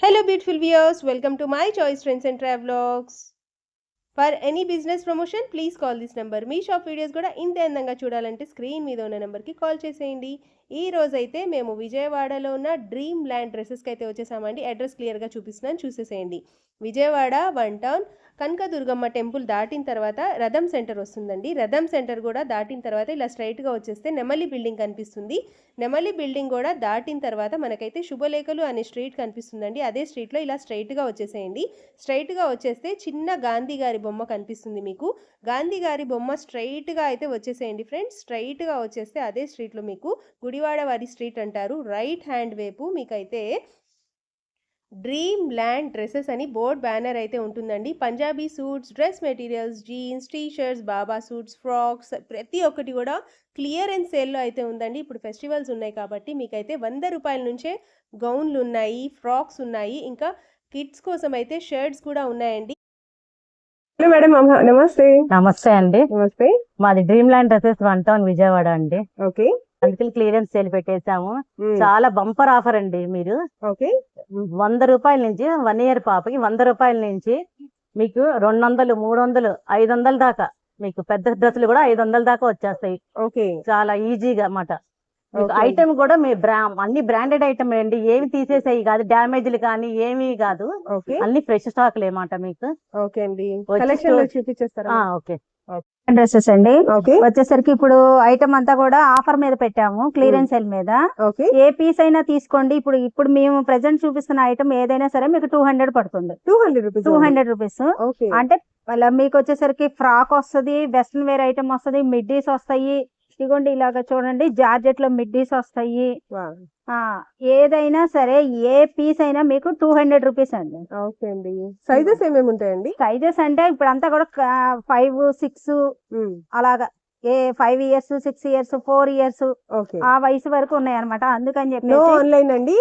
Hello beautiful viewers, welcome to my choice trends and travelogs. For any business promotion, please call this number. Me shop videos కూడా ఇంతే అందంగా చూడాలంటే screen మీద ఉన్న నెంబర్కి call చేసేయండి. ఈ రోజైతే మేము విజయవాడలో ఉన్న డ్రీమ్ ల్యాండ్ డ్రెస్సెస్కి అయితే వచ్చేసామండి. అడ్రస్ క్లియర్గా చూపిస్తున్నాను, చూసేసేయండి. విజయవాడ 1 టౌన్ కనకదుర్గమ్మ టెంపుల్ దాటిన తర్వాత రథం సెంటర్ వస్తుందండి. రథం సెంటర్ కూడా దాటిన తర్వాత ఇలా స్ట్రైట్గా వచ్చేస్తే నెమలి బిల్డింగ్ కనిపిస్తుంది. నెమలి బిల్డింగ్ కూడా దాటిన తర్వాత మనకైతే శుభలేఖలు అనే స్ట్రీట్ కనిపిస్తుందండి. అదే స్ట్రీట్లో ఇలా స్ట్రైట్గా వచ్చేసేయండి. స్ట్రైట్గా వచ్చేస్తే చిన్న గాంధీ గారి బొమ్మ కనిపిస్తుంది మీకు. గాంధీ గారి బొమ్మ స్ట్రైట్గా అయితే వచ్చేసేయండి ఫ్రెండ్స్. స్ట్రైట్గా వచ్చేస్తే అదే స్ట్రీట్లో మీకు గుడివాడ వారి స్ట్రీట్ అంటారు. రైట్ హ్యాండ్ వైపు మీకైతే డ్రీమ్ ల్యాండ్ డ్రెస్సెస్ అని బోర్డ్ బ్యానర్ అయితే ఉంటుందండి. Punjabi suits, dress materials, jeans, T-shirts, బాబా సూట్స్, ఫ్రాక్స్ ప్రతి ఒక్కటి కూడా క్లియరెన్స్ సేల్లో అయితే ఉందండి. ఇప్పుడు ఫెస్టివల్స్ ఉన్నాయి కాబట్టి మీకైతే 100 రూపాయల నుంచే గౌన్లు ఉన్నాయి, ఫ్రాక్స్ ఉన్నాయి, ఇంకా కిడ్స్ కోసం అయితే షర్ట్స్ కూడా ఉన్నాయండి. హలో మేడం, నమస్తే. నమస్తే అండి. నమస్తే. మాది dream land dresses 1 town Vijayawada అండి. ఓకే. అందుకని క్లియరెన్స్ సేల్ పెట్టేశాము. చాలా బంపర్ ఆఫర్ అండి. మీరు ఓకే 100 రూపాయల నుంచి 1 ఇయర్ పాపకి 100 రూపాయల నుంచి మీకు 200, 300, 500 దాకా మీకు పెద్ద డ్రెస్సులు కూడా 500 దాకా వచ్చేస్తాయి. ఓకే, చాలా ఈజీగా అన్నమాట. ఐటమ్ కూడా మీ అన్ని బ్రాండెడ్ ఐటమ్ అండి. ఏమి తీసేసాయి కాదు, డ్యామేజ్లు కానీ ఏమీ కాదు. అన్ని ఫ్రెష్ స్టాక్ లేమాట మీకు. ఓకే అండి, కలెక్షన్ చూపించేస్తారా? ఓకే. డ్రెస్సెస్ అండి వచ్చేసరికి ఇప్పుడు ఐటమ్ అంతా కూడా ఆఫర్ మీద పెట్టాము, క్లియరెన్స్ సేల్ మీద. ఏ పీస్ అయినా తీసుకోండి. ఇప్పుడు మేము ప్రెసెంట్ చూపిస్తున్న ఐటమ్ ఏదైనా సరే మీకు 200 పడుతుంది. 200 రూపీస్ అంటే మీకు వచ్చేసరికి ఫ్రాక్ వస్తుంది, వెస్ట్రన్ వేర్ ఐటమ్ వస్తుంది, మిడ్డీస్ వస్తాయి. ఇదిగోండి ఇలాగా చూడండి, జార్జెట్ లో మిడ్డీస్ వస్తాయి. ఏదైనా సరే ఏ పీస్ అయినా మీకు 200 రూపీస్ అండి. ఓకే అండి, సైజెస్ ఏమేమి ఉంటాయండి? సైజెస్ అంటే ఇప్పుడు అంతా కూడా 5, 6 అలాగా, 5 ఇయర్స్, 6 ఇయర్స్, 4 ఇయర్స్ ఆ వయసు వరకు ఉన్నాయి అనమాట. అందుకని చెప్పి ఆన్లైన్ అండి,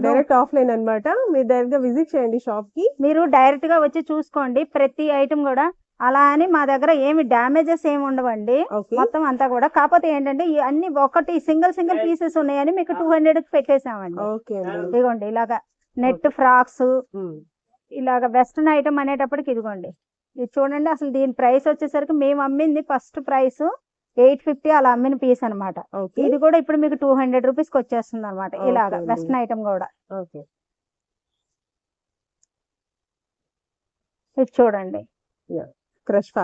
డైరెక్ట్ ఆఫ్లైన్ అన్నమాట. మీరు డైరెక్ట్ గా విజిట్ చేయండి షాప్ కి. మీరు డైరెక్ట్ గా వచ్చి చూసుకోండి ప్రతి ఐటమ్ కూడా. అలా అని మా దగ్గర ఏమి డ్యామేజెస్ ఏమి ఉండవండి, మొత్తం అంతా కూడా. కాకపోతే ఏంటంటే అన్ని ఒకటి సింగిల్ పీసెస్ ఉన్నాయని మీకు 200 కి పెట్టేసామండి. ఇదిగోండి ఇలాగా నెట్ ఫ్రాక్స్, ఇలాగ వెస్ట్రన్ ఐటమ్ అనేటప్పటికి ఇదిగోండి ఇది చూడండి. అసలు దీని ప్రైస్ వచ్చేసరికి మేము అమ్మింది ఫస్ట్ ప్రైస్ 850 అలా అమ్మిన పీస్ అనమాట. ఇది కూడా ఇప్పుడు మీకు 200 రూపీస్ కి వచ్చేస్తుంది అనమాట. ఇలాగా వెస్ట్రన్ ఐటమ్ కూడా ఇది చూడండి,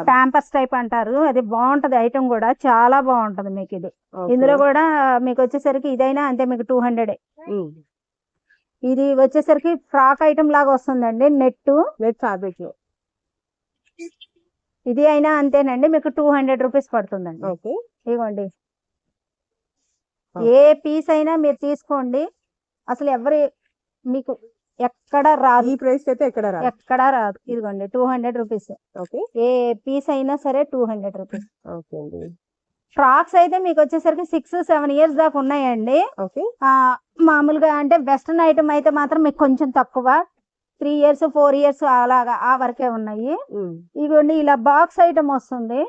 ప్యాంపర్స్ టైప్ అంటారు. అది బాగుంటది ఐటమ్ కూడా, చాలా బాగుంటది మీకు ఇది. ఇందులో కూడా మీకు వచ్చేసరికి ఇదైనా అంతే మీకు 200. ఇది వచ్చేసరికి ఫ్రాక్ ఐటమ్ లాగా వస్తుందండి, నెట్ ఫ్యాబ్రిక్ లో. ఇది అయినా అంతేనండి, మీకు 200 రూపీస్ పడుతుందండి. ఇదిగోండి ఏ పీస్ అయినా మీరు తీసుకోండి, అసలు ఎవరి మీకు ఎక్కడ రాదు, ఈ ప్రైస్ అయితే ఎక్కడ రాదు. ఇదిగోండి 200 రూపీస్. ఏ పీస్ అయినా సరే 200 రూపీస్. ఫ్రాక్స్ అయితే మీకు వచ్చేసరికి 6, 7 ఇయర్స్ దాకా ఉన్నాయండి. మామూలుగా అంటే వెస్ట్రన్ ఐటమ్ అయితే మాత్రం మీకు కొంచెం తక్కువ, 3 ఇయర్స్, 4 ఇయర్స్ అలాగా ఆ వరకే ఉన్నాయి. ఇదిగోండి ఇలా బాక్స్ ఐటమ్ వస్తుంది.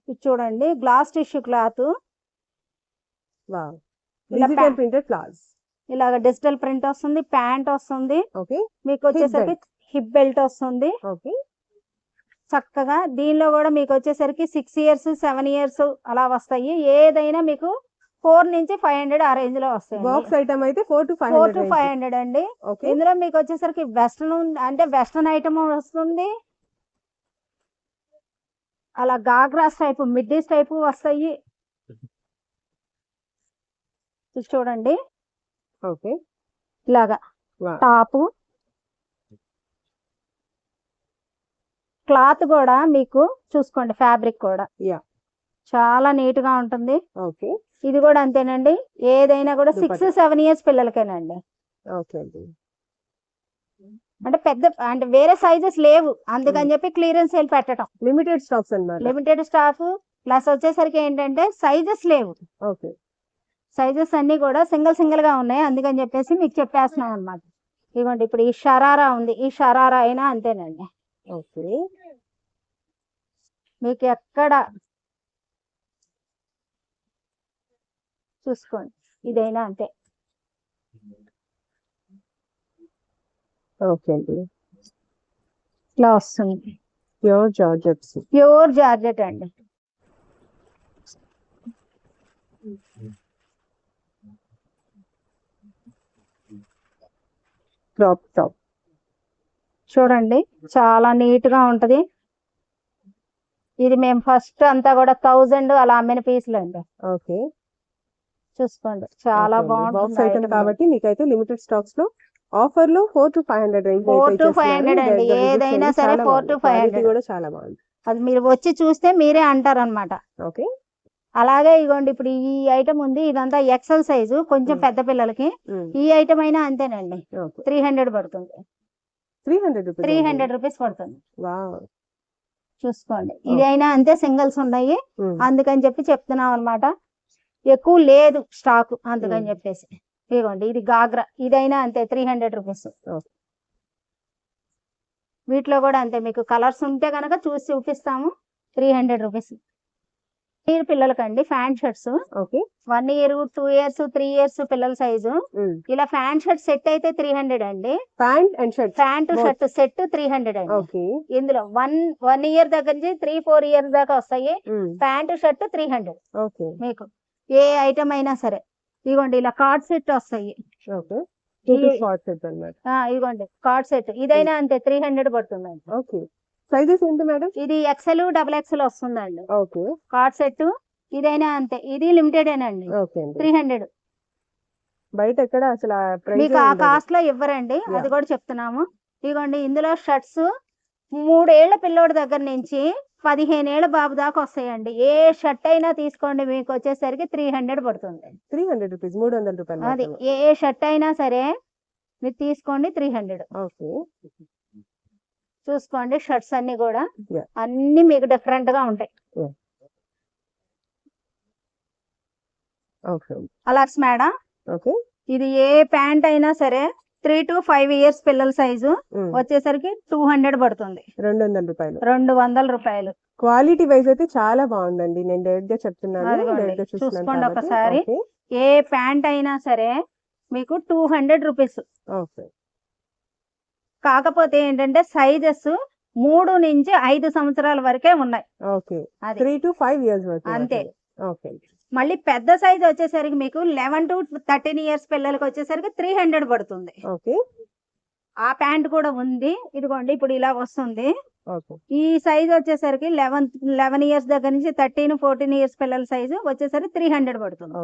ఇది చూడండి, గ్లాస్ టిష్యూ క్లాత్, ఇలాగ డిజిటల్ ప్రింట్ వస్తుంది, ప్యాంట్ వస్తుంది, మీకు వచ్చేసరికి హిప్ బెల్ట్ వస్తుంది. చక్కగా దీనిలో కూడా మీకు వచ్చేసరికి 6 ఇయర్స్, 7 ఇయర్స్ అలా వస్తాయి. ఏదైనా మీకు 4 నుంచి 500 ఆ రేంజ్ లో వస్తాయి. బాక్స్ ఐటమ్ అయితే 4 to 500 అండి. ఇందులో మీకు వచ్చేసరికి వెస్ట్రన్ ఐటమ్ వస్తుంది, అలా గాగ్రాస్ టైప్, మిడ్డీస్ టైప్ వస్తాయి. చూడండి ఇలాగా టాప్, క్లాత్ కూడా మీకు చూసుకోండి, ఫ్యాబ్రిక్ కూడా చాలా నీట్ గా ఉంటుంది. ఇది కూడా అంతేనండి, ఏదైనా కూడా 6, 7 ఇయర్స్ పిల్లలకేనండి. అంటే అంటే వేరే సైజెస్ లేవు, అందుకని చెప్పి క్లియరెన్స్ సేల్ పెట్టడం. లిమిటెడ్ స్టాక్స్ అన్నమాట. లిమిటెడ్ స్టాక్ ప్లస్ వచ్చేసరికి ఏంటంటే సైజెస్ లేవు. సైజెస్ అన్ని కూడా సింగిల్ గా ఉన్నాయి, అందుకని చెప్పేసి మీకు చెప్పేస్తున్నాం అనమాట. ఇదిగోండి ఇప్పుడు ఈ షరారా ఉంది, ఈ షరారా అయినా అంతేనండి. మీకు ఎక్కడ చూసుకోండి, ఇదైనా అంతే. ఓకే అండి. ఇట్లా వస్తుంది. Pure georgettes. ప్యూర్ జార్జెట్ అండి. Crop top. చూడండి చాలా నీట్ గా ఉంటది. ఇది మేము ఫస్ట్ అంతా కూడా 1000 అలా అమ్మిన పీసులు అండి. ఓకే. చూసుకోండి చాలా బాక్స్ బాగుంటుంది ఐటమ్ item. కాబట్టి మీకైతే లిమిటెడ్ స్టాక్స్ లో ఆఫర్ లో 4 to 500 రేంజ్ 4 to 500 అండి. ఏదైనా సరే 4 to 500. కూడా చాలా బాగుంది. అది మీరు వచ్చి చూస్తే మీరే అంటారనమాట. ఓకే. అలాగే ఇగోండి ఇప్పుడు ఈ ఐటమ్ ఉంది, ఇదంతా ఎక్సెల్ సైజు, కొంచెం పెద్ద పిల్లలకి. ఈ ఐటమ్ అయినా అంతేనండి, 300 పడుతుంది. 300 రూపీస్ పడుతుంది. వావ్. చూసుకోండి ఇదైనా అంతే, సింగిల్స్ ఉన్నాయి అందుకని చెప్పి చెప్తున్నాం అనమాట. ఎక్కువ లేదు స్టాక్ అందుకని చెప్పేసి. ఇదిగోండి ఇది గాగ్రా, ఇదైనా అంతే 300 రూపీస్. వీటిలో కూడా అంతే, మీకు కలర్స్ ఉంటే కనుక చూసి చూపిస్తాము. 300 రూపీస్. పిల్లలకండి pant shirts. 1 year 2 years 3 years పిల్లల సైజు. ఇలా ఫ్యాంట్ షర్ట్ సెట్ అయితే 300 అండి. ఫ్యాంట్ షర్ట్ సెట్ 300 అండి. ఇందులో 1 year దగ్గర నుంచి 3-4 years దాకా వస్తాయి. ప్యాంట్ షర్ట్ 300 మీకు ఏ ఐటమ్ అయినా సరే. ఇదిగోండి ఇలా కార్డ్ సెట్ వస్తాయి. ఇదిగోండి కార్డ్ సెట్, ఇదైనా అంతే 300 పడుతుంది. సైజెస్ ఏంటి మేడం? ఇది XL XXL వస్తుందండి కార్డ్ సెట్. ఇదైనా అంతే, ఇది లిమిటెడ్ ఏనండి. 300. బయట ఎక్కడ అసలు మీకు ఆ కాస్ట్ లో ఇవ్వరండి, అది కూడా చెప్తున్నాము. ఇదిగోండి ఇందులో షర్ట్స్ 3 ఏళ్ల పిల్లోడి దగ్గర నుంచి 15 ఏళ్ల బాబు దాకా వస్తాయండి. ఏ షర్ట్ అయినా తీసుకోండి మీకు వచ్చేసరికి 300 పడుతుంది. 300 రూపీస్, 300 రూపాయలు. అది ఏ షర్ట్ అయినా సరే మీరు తీసుకోండి 300. చూసుకోండి షర్ట్స్ అన్ని కూడా అన్ని మీకు డిఫరెంట్ గా ఉంటాయి. Colours madam. ఇది ఏ ప్యాంట్ అయినా సరే 3 to 5 years పిల్లల సైజు వచ్చేసరికి 200 పడుతుంది. 200 రూపాయలు. 200 రూపాయలు. క్వాలిటీ వైజ్ అయితే చాలా బాగుందండి, నేను డైరెక్ట్ గా చెప్తున్నాను. చూసుకోండి ఒకసారి. ఏ ప్యాంట్ అయినా సరే మీకు 200 రూపీస్. కాకపోతే ఏంటంటే సైజెస్ 3 నుంచి 5 సంవత్సరాల వరకే ఉన్నాయి. 3 to 5 years అంతే. మళ్ళీ పెద్ద సైజ్ వచ్చేసరికి మీకు 11 to 13 years పిల్లలకి వచ్చేసరికి 300 పడుతుంది. ఆ ప్యాంట్ కూడా ఉంది. ఇదిగోండి ఇప్పుడు ఇలా వస్తుంది. ఈ సైజ్ వచ్చేసరికి 11 years దగ్గర నుంచి 13-14 years పిల్లల సైజు వచ్చేసరికి 300 పడుతుంది.